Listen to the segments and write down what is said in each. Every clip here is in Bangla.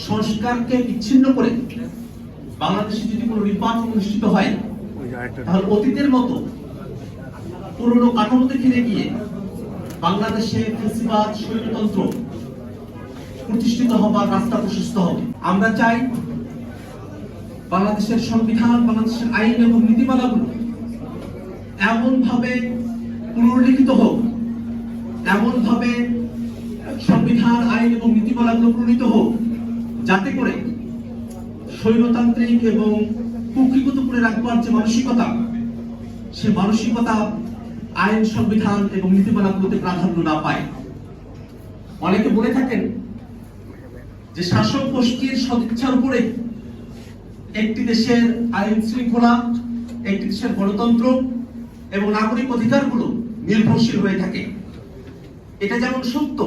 সংস্কারকে বিচ্ছিন্ন করে বাংলাদেশে যদি কোনো নির্বাচন অনুষ্ঠিত হয়, তাহলে অতীতের মতো পুরনো কাঠামোতে ফিরে গিয়ে বাংলাদেশে ফ্যাসিবাদ স্বৈরতন্ত্র প্রতিষ্ঠিত হবার রাস্তা প্রশস্ত হবে। আমরা চাই বাংলাদেশের সংবিধান, বাংলাদেশের আইন এবং নীতিমালাগুলো এমন ভাবে পুনর্লিখিত হোক, এমন ভাবে সংবিধান, আইন এবং নীতিমালাগুলো প্রণীত হোক, যাতে করে স্বৈরতান্ত্রিক এবং কুক্ষিগত করে রাখবার যে মানসিকতা, সে মানসিকতা আইন, সংবিধান এবং নীতিমালাগুলোতে প্রাধান্য না পায়। অনেকে বলে থাকেন যে শাসক গোষ্ঠীর সদিচ্ছার উপরে একটি দেশের আইন শৃঙ্খলা, একটি দেশের গণতন্ত্র এবং নাগরিক অধিকারগুলো নির্ভরশীল হয়ে থাকে। এটা যেমন সত্য,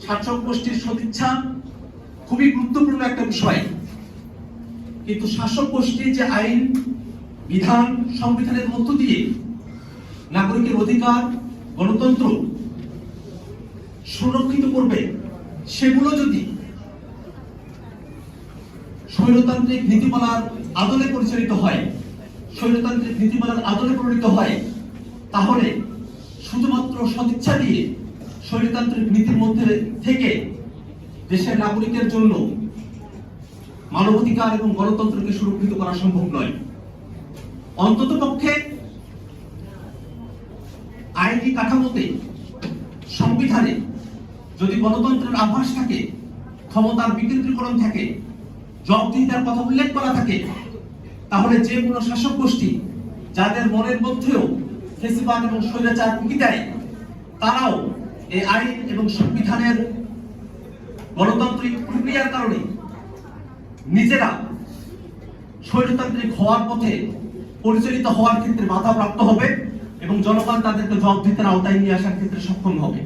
শাসক গোষ্ঠীর সদিচ্ছা খুবই গুরুত্বপূর্ণ একটা বিষয়, কিন্তু শাসক গোষ্ঠীর যে আইন, বিধান, সংবিধানের মধ্য দিয়ে নাগরিকের অধিকার, গণতন্ত্র সুরক্ষিত করবে, সেগুলো যদি স্বৈরতান্ত্রিক নীতিমালার আদলে পরিচালিত হয়, স্বৈরতান্ত্রিক নীতিমালার আদলে প্রণীত হয়, তাহলে শুধুমাত্র সদিচ্ছা দিয়ে স্বৈরতান্ত্রিক নীতির মধ্যে থেকে দেশের নাগরিকের জন্য মানবাধিকার এবং গণতন্ত্রকে সুরক্ষিত করা সম্ভব নয়। অন্ততপক্ষে আইনি কাঠামোতে, সংবিধানে যদি গণতন্ত্রের আভাস থাকে, ক্ষমতার বিকেন্দ্রীকরণ থাকে, জবাবদিহিতার কথা উল্লেখ করা থাকে, তাহলে যে কোনো শাসক গোষ্ঠী যাদের মনের মধ্যেও ফ্যাসিবাদ এবং স্বৈরাচার উঁকি দেয়, তারাও এই আইন এবং সংবিধানের গণতান্ত্রিক প্রক্রিয়ার কারণে নিজেরা স্বৈরতান্ত্রিক হওয়ার পথে পরিচালিত হওয়ার ক্ষেত্রে বাধাপ্রাপ্ত হবে এবং জনগণ তাদেরকে জবাবদিহিতার আওতায় নিয়ে আসার ক্ষেত্রে সক্ষম হবে।